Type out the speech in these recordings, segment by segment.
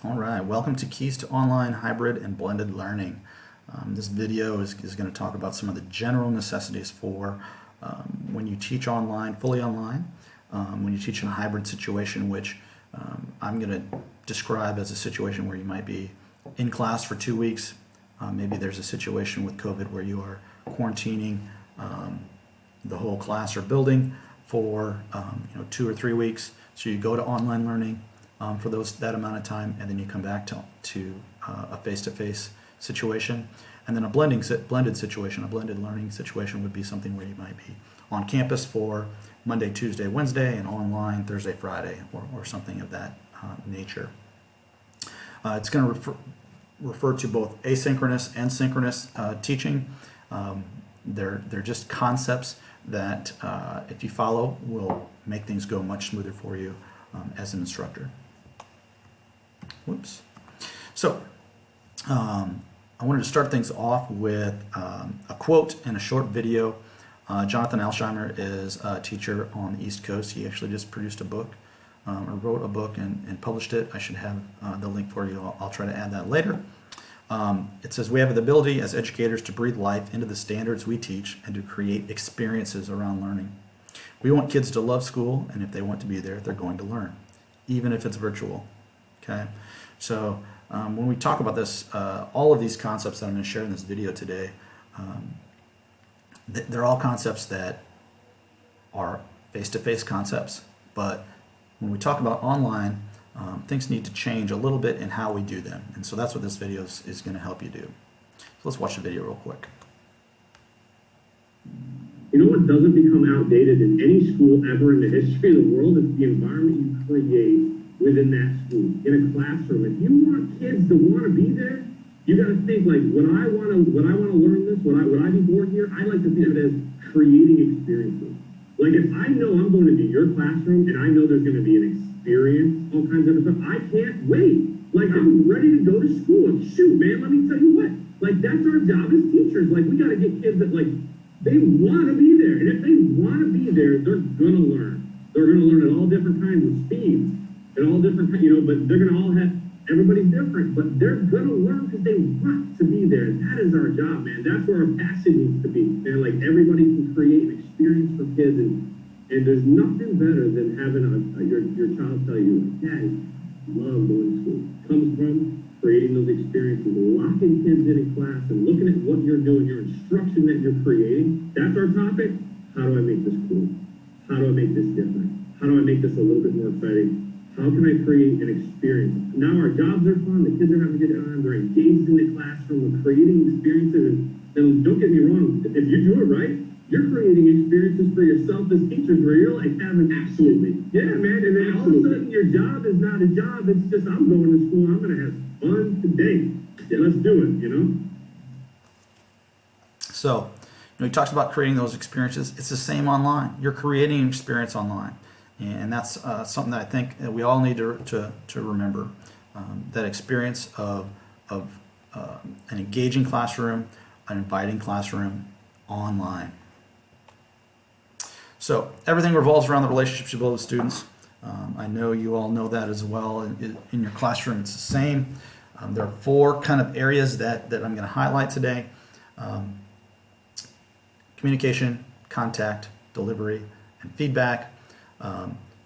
All right, welcome to Keys to Online Hybrid and Blended Learning. This video is going to talk about some of the general necessities for when you teach online, fully online, when you teach in a hybrid situation, which I'm going to describe as a situation where you might be in class for 2 weeks. Maybe there's a situation with COVID where you are quarantining the whole class or building for 2 or 3 weeks. So you go to online learning for that amount of time, and then you come back to a face-to-face situation. And then a blended situation, a blended learning situation would be something where you might be on campus for Monday, Tuesday, Wednesday, and online Thursday, Friday, or something of that nature. It's going to refer to both asynchronous and synchronous teaching. They're just concepts that, if you follow, will make things go much smoother for you as an instructor. Whoops. So, I wanted to start things off with a quote and a short video. Jonathan Alsheimer is a teacher on the East Coast. He actually just produced a book, or wrote a book and published it. I should have the link for you. I'll try to add that later. It says, we have the ability as educators to breathe life into the standards we teach and to create experiences around learning. We want kids to love school, and if they want to be there, they're going to learn, even if it's virtual. Okay? So when we talk about this, all of these concepts that I'm going to share in this video today, they're all concepts that are face-to-face concepts, but when we talk about online, things need to change a little bit in how we do them. And so that's what this video is going to help you do. So let's watch the video real quick. You know what doesn't become outdated in any school ever in the history of the world is the environment you create within that school, in a classroom. If you want kids to want to be there, you got to think like, would I want to learn this? Would I be bored here? I like to think of it as creating experiences. Like if I know I'm going to be your classroom and I know there's going to be an experience, all kinds of stuff, I can't wait. Like I'm ready to go to school. And shoot, man, let me tell you what. Like that's our job as teachers. Like we got to get kids that like they want to be there, and if they want to be there, they're gonna learn. They're gonna learn at all different kinds of speeds, at all different, but they're gonna all have. Everybody's different, but they're gonna learn because they want to be there. That is our job, man. That's where our passion needs to be. And like everybody can create an experience for kids, and there's nothing better than having your child tell you, like, Daddy, love going to school. Comes from creating those experiences, locking kids in class and looking at what you're doing, your instruction that you're creating. That's our topic. How do I make this cool? How do I make this different? How do I make this a little bit more exciting? How can I create an experience? Now our jobs are fun. The kids are having a good time. They're engaged in the classroom. We're creating experiences. And don't get me wrong, if you do it right, you're creating experiences for yourself as teachers where you're like having absolutely. Yeah, man. And then all of a sudden your job is not a job. It's just I'm going to school. I'm going to have fun today. Yeah, let's do it, So, he talks about creating those experiences. It's the same online. You're creating an experience online. And that's something that I think that we all need to remember. That experience of an engaging classroom, an inviting classroom online. So everything revolves around the relationships you build with students. I know you all know that as well. In your classroom, it's the same. There are 4 kind of areas that I'm going to highlight today. Communication, contact, delivery, and feedback.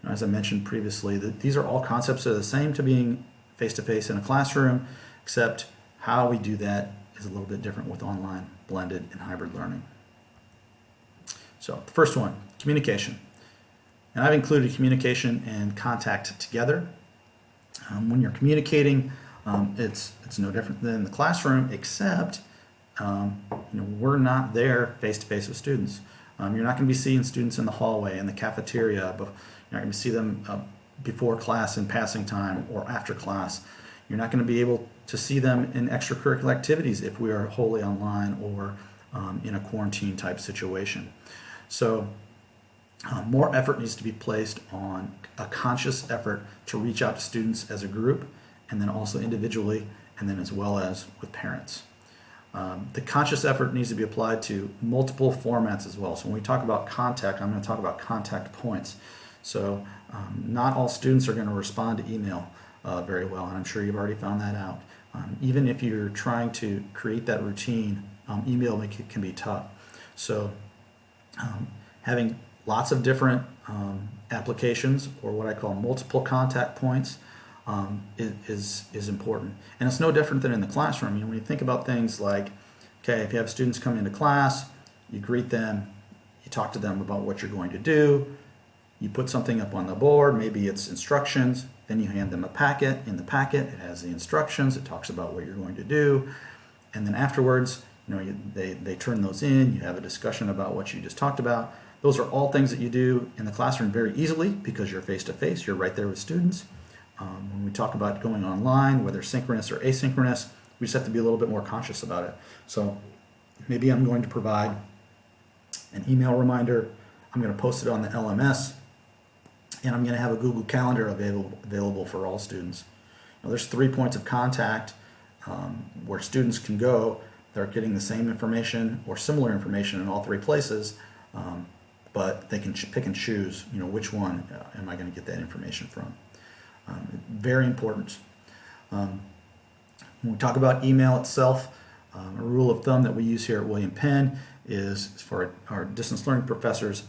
As I mentioned previously, these are all concepts that are the same to being face-to-face in a classroom, except how we do that is a little bit different with online, blended, and hybrid learning. So the first one, communication. And I've included communication and contact together. When you're communicating, it's no different than the classroom, except we're not there face-to-face with students. You're not going to be seeing students in the hallway, in the cafeteria. But you're not going to see them before class in passing time or after class. You're not going to be able to see them in extracurricular activities if we are wholly online or in a quarantine type situation. So more effort needs to be placed on a conscious effort to reach out to students as a group, and then also individually, and then as well as with parents. The conscious effort needs to be applied to multiple formats as well. So when we talk about contact, I'm going to talk about contact points. So not all students are going to respond to email. very well, and I'm sure you've already found that out. Even if you're trying to create that routine, email can be tough. So having lots of different applications, or what I call multiple contact points, is important. And it's no different than in the classroom. When you think about things like, okay, if you have students come into class, you greet them, you talk to them about what you're going to do, you put something up on the board, maybe it's instructions, then you hand them a packet. In the packet, it has the instructions, it talks about what you're going to do, and then afterwards, they turn those in, you have a discussion about what you just talked about. Those are all things that you do in the classroom very easily because you're face-to-face, you're right there with students. When we talk about going online, whether synchronous or asynchronous, we just have to be a little bit more conscious about it. So maybe I'm going to provide an email reminder, I'm going to post it on the LMS, and I'm going to have a Google Calendar available for all students. Now, there's 3 points of contact where students can go. They're getting the same information or similar information in all 3 places, but they can pick and choose, which one am I going to get that information from. Very important. When we talk about email itself, a rule of thumb that we use here at William Penn is for our distance learning professors,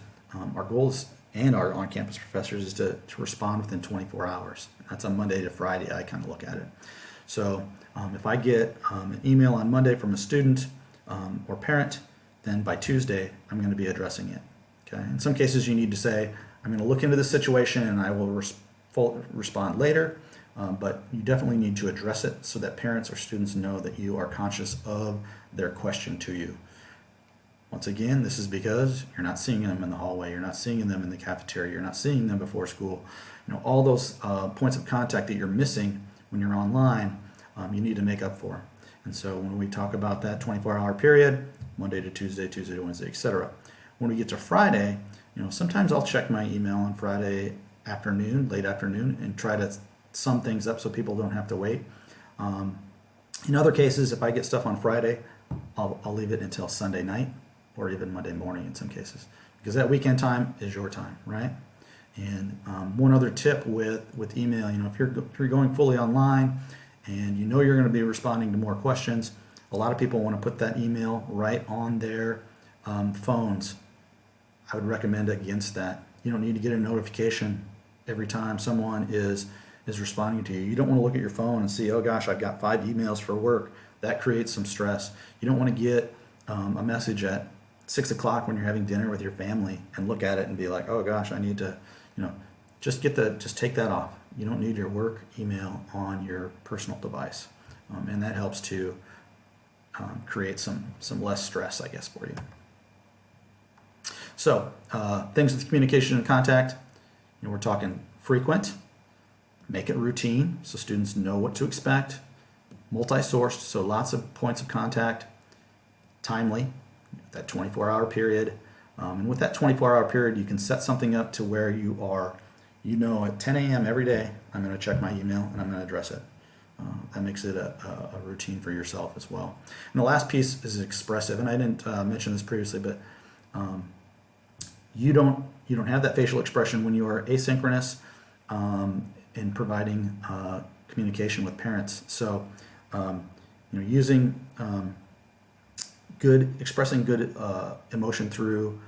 our goals and our on-campus professors is to respond within 24 hours. That's on Monday to Friday, I kind of look at it. So if I get an email on Monday from a student or parent, then by Tuesday, I'm going to be addressing it. Okay. In some cases, you need to say, I'm going to look into the situation and I will respond later, but you definitely need to address it so that parents or students know that you are conscious of their question to you. Once again, this is because you're not seeing them in the hallway, you're not seeing them in the cafeteria, you're not seeing them before school. All those points of contact that you're missing when you're online, you need to make up for. And so when we talk about that 24-hour period, Monday to Tuesday, Tuesday to Wednesday, etc. When we get to Friday, sometimes I'll check my email on Friday afternoon, late afternoon, and try to sum things up so people don't have to wait. In other cases, if I get stuff on Friday, I'll leave it until Sunday night or even Monday morning in some cases, because that weekend time is your time, right? And one other tip with email, if you're going fully online and you're going to be responding to more questions, a lot of people want to put that email right on their phones. I would recommend against that. You don't need to get a notification every time someone is responding to you. You don't want to look at your phone and see, oh gosh, I've got 5 emails for work. That creates some stress. You don't want to get a message at 6 o'clock when you're having dinner with your family and look at it and be like, oh gosh, I need to, just take that off. You don't need your work email on your personal device. And that helps to create some less stress, I guess, for you. So things with communication and contact, we're talking frequent, make it routine so students know what to expect, multi-sourced, so lots of points of contact, timely, that 24-hour period. And with that 24-hour period, you can set something up to where you are, at 10 a.m. every day, I'm going to check my email and I'm going to address it. That makes it a routine for yourself as well. And the last piece is expressive, and I didn't mention this previously, but you don't have that facial expression when you are asynchronous in providing communication with parents. So using expressing good emotion through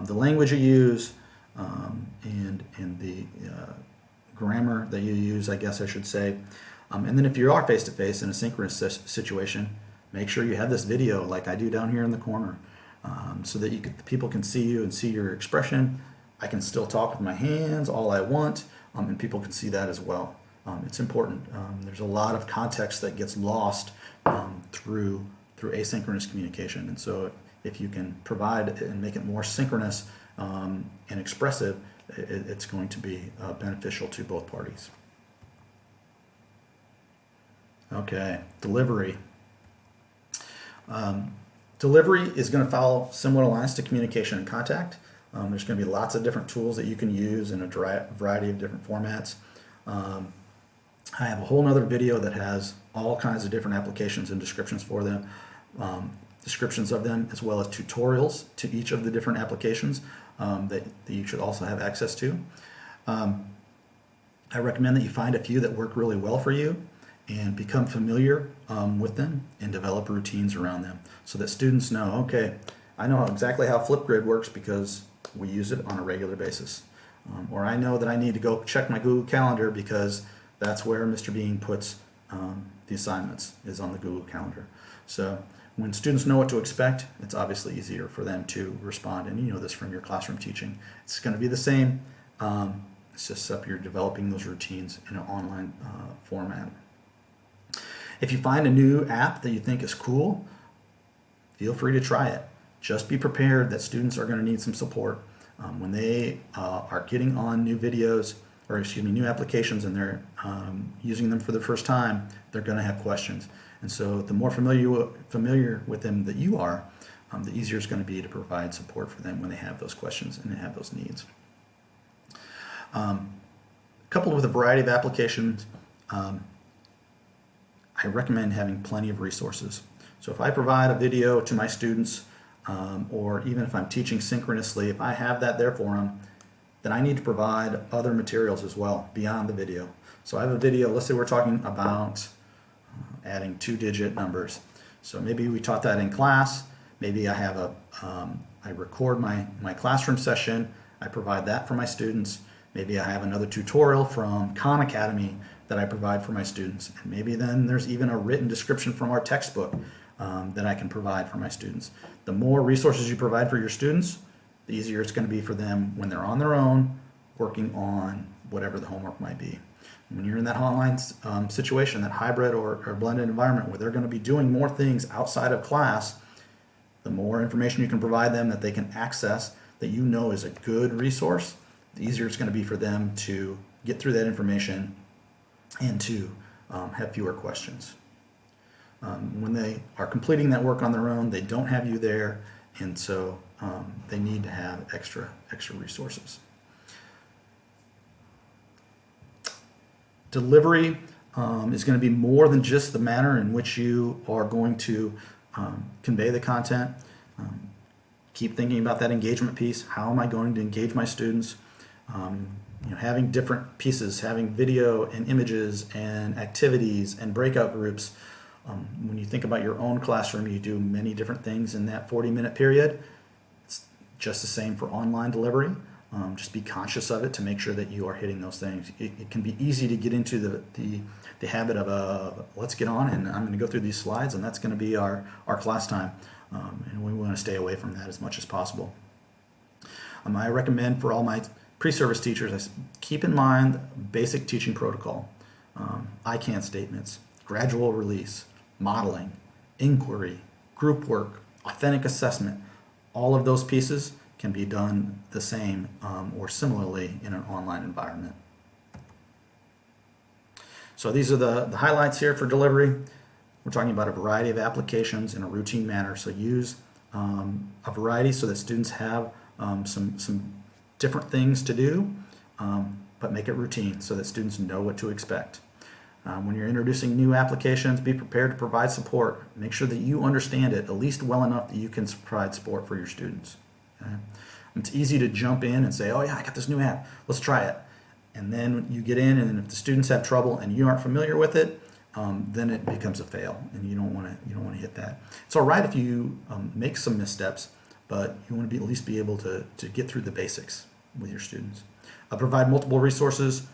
the language you use and the grammar that you use, I guess I should say. And then if you are face-to-face in a synchronous situation, make sure you have this video like I do down here in the corner, so that people can see you and see your expression. I can still talk with my hands all I want, and people can see that as well. It's important. There's a lot of context that gets lost through asynchronous communication, and so if you can provide and make it more synchronous and expressive, it's going to be beneficial to both parties. Okay, delivery. Delivery is going to follow similar lines to communication and contact. There's going to be lots of different tools that you can use in a variety of different formats. I have a whole nother video that has all kinds of different applications and descriptions for them, descriptions of them, as well as tutorials to each of the different applications that you should also have access to. I I recommend that you find a few that work really well for you and become familiar with them and develop routines around them so that students know, okay, I know exactly how Flipgrid works because we use it on a regular basis. Or I know that I need to go check my Google Calendar because that's where Mr. Bean puts the assignments, is on the Google Calendar. So when students know what to expect, it's obviously easier for them to respond. And you know this from your classroom teaching. It's going to be the same. It's just up you're developing those routines in an online format. If you find a new app that you think is cool, feel free to try it. Just be prepared that students are going to need some support. When they are getting on new videos, or excuse me, new applications, and they're using them for the first time, they're going to have questions. And so the more familiar with them that you are, the easier it's going to be to provide support for them when they have those questions and they have those needs. Coupled with a variety of applications, I recommend having plenty of resources. So if I provide a video to my students, or even if I'm teaching synchronously, if I have that there for them, then I need to provide other materials as well beyond the video. So I have a video, let's say we're talking about adding 2-digit numbers. So maybe we taught that in class. Maybe I have I record my classroom session. I provide that for my students. Maybe I have another tutorial from Khan Academy that I provide for my students. And maybe then there's even a written description from our textbook that I can provide for my students. The more resources you provide for your students, the easier it's going to be for them when they're on their own working on whatever the homework might be. When you're in that online situation, that hybrid or blended environment where they're going to be doing more things outside of class, the more information you can provide them that they can access that you know is a good resource, the easier it's going to be for them to get through that information and to have fewer questions. When they are completing that work on their own, they don't have you there, and so they need to have extra resources. Delivery is going to be more than just the manner in which you are going to convey the content. Keep thinking about that engagement piece. How am I going to engage my students? Having different pieces, having video and images and activities and breakout groups. When you think about your own classroom, you do many different things in that 40-minute period. It's just the same for online delivery. Just be conscious of it to make sure that you are hitting those things. It can be easy to get into the habit of let's get on and I'm going to go through these slides and that's going to be our class time. And we want to stay away from that as much as possible. I recommend for all my pre-service teachers, keep in mind basic teaching protocol. I can statements, gradual release, modeling, inquiry, group work, authentic assessment. All of those pieces can be done the same or similarly in an online environment. So these are the highlights here for delivery. We're talking about a variety of applications in a routine manner. So use a variety so that students have some different things to do, but make it routine so that students know what to expect. When you're introducing new applications, be prepared to provide support. Make sure that you understand it at least well enough that you can provide support for your students. Okay? It's easy to jump in and say, oh yeah, I got this new app, let's try it. And then you get in, and if the students have trouble and you aren't familiar with it, then it becomes a fail, and you don't want to hit that. It's all right if you make some missteps, but you want to at least be able to get through the basics with your students. Provide multiple resources.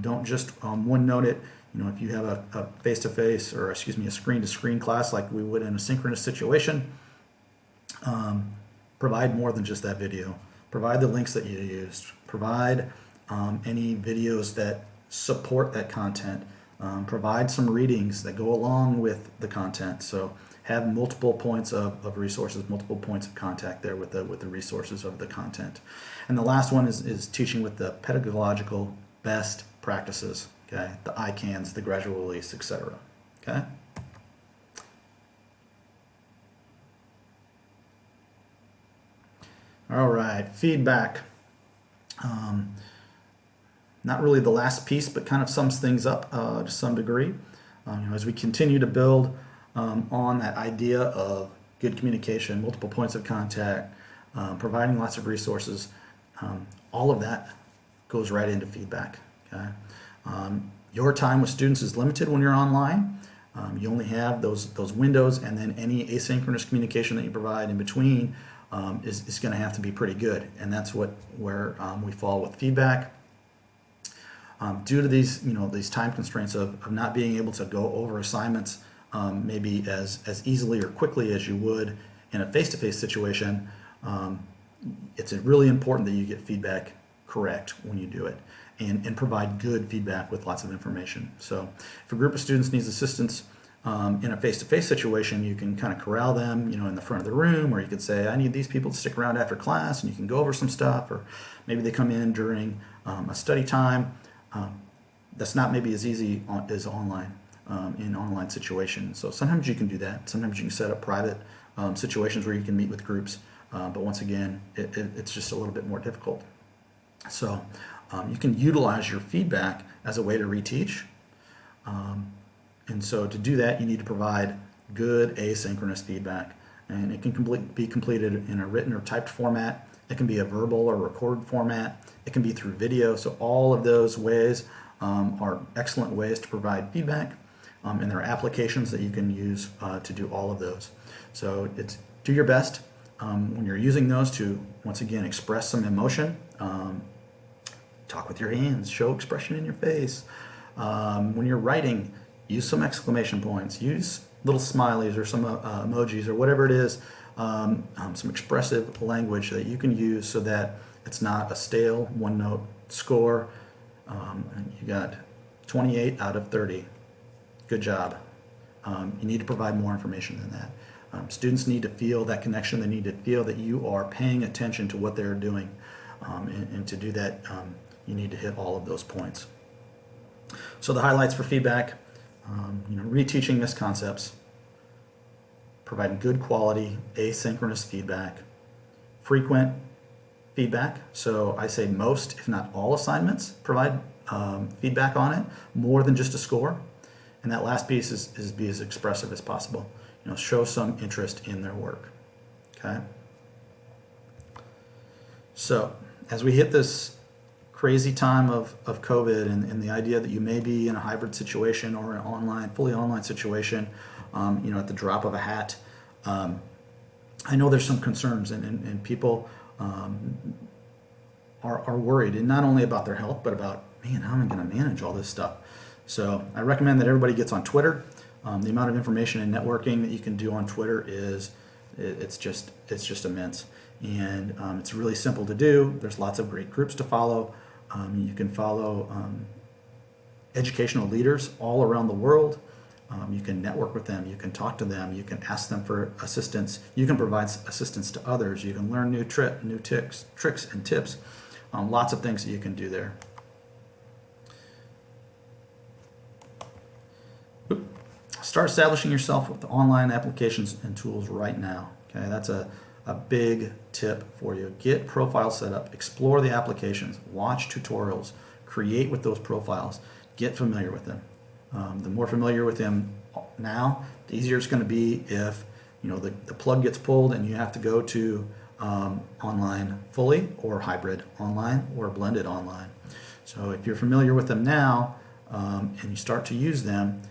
Don't just one-note it. If you have a face-to-face or a screen-to-screen class like we would in a synchronous situation, provide more than just that video. Provide the links that you used. Provide any videos that support that content. Provide some readings that go along with the content. So have multiple points of resources, multiple points of contact there with the resources of the content. And the last one is teaching with the pedagogical best practices. Okay, the ICANNs, the gradual release, etc. Okay. All right, feedback. Not really the last piece, but kind of sums things up to some degree. As we continue to build on that idea of good communication, multiple points of contact, providing lots of resources, all of that goes right into feedback. Okay? Your time with students is limited when you're online. You only have those windows, and then any asynchronous communication that you provide in between is going to have to be pretty good, and that's where we fall with feedback. Due to these time constraints of not being able to go over assignments maybe as easily or quickly as you would in a face-to-face situation, it's really important that you get feedback correct when you do it, and provide good feedback with lots of information. So if a group of students needs assistance in a face-to-face situation, you can kind of corral them, in the front of the room, or you could say, I need these people to stick around after class, and you can go over some stuff, or maybe they come in during a study time. That's not maybe as easy as online, in online situations. So sometimes you can do that. Sometimes you can set up private situations where you can meet with groups, but once again, it's just a little bit more difficult. So you can utilize your feedback as a way to reteach. And so to do that, you need to provide good asynchronous feedback. And it can be completed in a written or typed format. It can be a verbal or recorded format. It can be through video. So all of those ways are excellent ways to provide feedback. And there are applications that you can use to do all of those. So do your best when you're using those to, once again, express some emotion. Talk with your hands, show expression in your face. When you're writing, use some exclamation points, use little smileys or some emojis or whatever it is, some expressive language that you can use so that it's not a stale one-note score. You got 28 out of 30. Good job. You need to provide more information than that. Students need to feel that connection. They need to feel that you are paying attention to what they're doing. And to do that, you need to hit all of those points. So the highlights for feedback, reteaching missed concepts, providing good quality asynchronous feedback, frequent feedback. So I say most, if not all assignments, provide feedback on it, more than just a score. And that last piece is be as expressive as possible. Show some interest in their work. Okay. So as we hit this crazy time of COVID and the idea that you may be in a hybrid situation or an fully online situation, at the drop of a hat, I know there's some concerns and people are worried, and not only about their health, but about, how am I going to manage all this stuff? So I recommend that everybody gets on Twitter. The amount of information and networking that you can do on Twitter it's just immense. And it's really simple to do. There's lots of great groups to follow. You can follow educational leaders all around the world. You can network with them. You can talk to them. You can ask them for assistance. You can provide assistance to others. You can learn new tricks and tips. Lots of things that you can do there. Start establishing yourself with the online applications and tools right now. Okay, that's a big tip for you. Get profiles set up, explore the applications, watch tutorials, create with those profiles, get familiar with them. The more familiar with them now, the easier it's going to be if the plug gets pulled and you have to go to online fully or hybrid online or blended online. So if you're familiar with them now and you start to use them,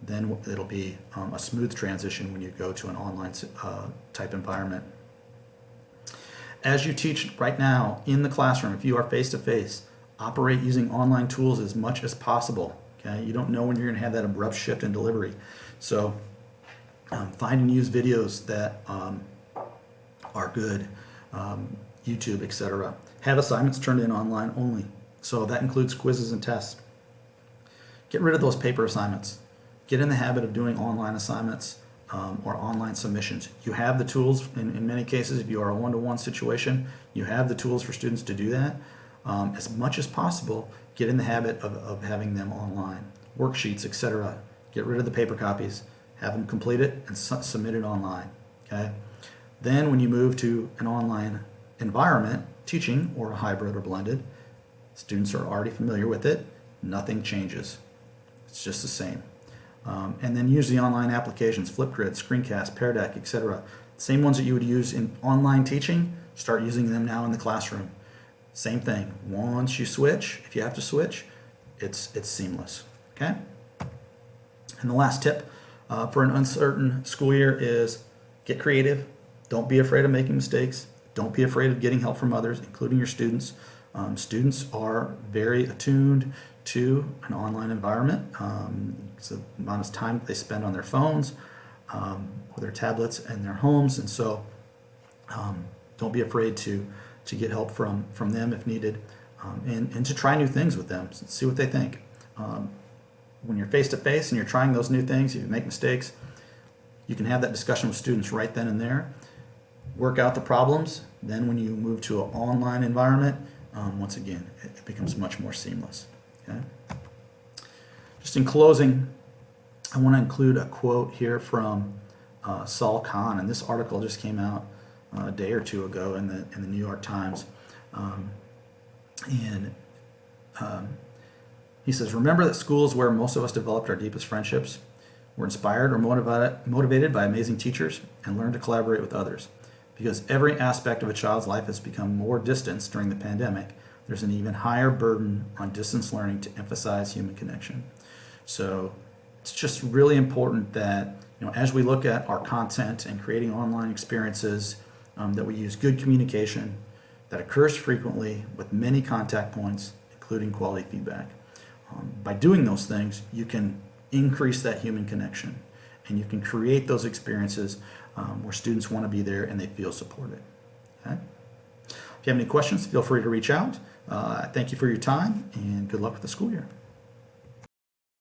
then it'll be a smooth transition when you go to an online type environment. As you teach right now in the classroom, if you are face-to-face, operate using online tools as much as possible. Okay, you don't know when you're going to have that abrupt shift in delivery. So find and use videos that are good, YouTube, etc. Have assignments turned in online only. So that includes quizzes and tests. Get rid of those paper assignments. Get in the habit of doing online assignments or online submissions. You have the tools in many cases. If you are a one-to-one situation, you have the tools for students to do that. As much as possible, get in the habit of having them online. Worksheets, etc. Get rid of the paper copies. Have them complete it and submit it online. Okay. Then when you move to an online environment, teaching or a hybrid or blended, students are already familiar with it. Nothing changes. It's just the same. And then use the online applications, Flipgrid, Screencast, Pear Deck, etc. Same ones that you would use in online teaching, start using them now in the classroom. Same thing. Once you switch, if you have to switch, it's seamless. Okay. And the last tip for an uncertain school year is get creative. Don't be afraid of making mistakes. Don't be afraid of getting help from others, including your students. Students are very attuned to an online environment. It's the amount of time that they spend on their phones or their tablets and their homes. And so don't be afraid to get help from them if needed, and to try new things with them, see what they think. When you're face-to-face and you're trying those new things, you make mistakes, you can have that discussion with students right then and there, work out the problems. Then when you move to an online environment, once again, it becomes much more seamless. Okay? Just in closing, I want to include a quote here from Saul Kahn, and this article just came out a day or two ago in the New York Times. He says, "Remember that school is where most of us developed our deepest friendships. We're inspired or motivated by amazing teachers and learn to collaborate with others. Because every aspect of a child's life has become more distance during the pandemic, there's an even higher burden on distance learning to emphasize human connection." So it's just really important that, as we look at our content and creating online experiences, that we use good communication that occurs frequently with many contact points, including quality feedback. By doing those things, you can increase that human connection, and you can create those experiences where students want to be there and they feel supported. Okay? If you have any questions, feel free to reach out. Thank you for your time, and good luck with the school year.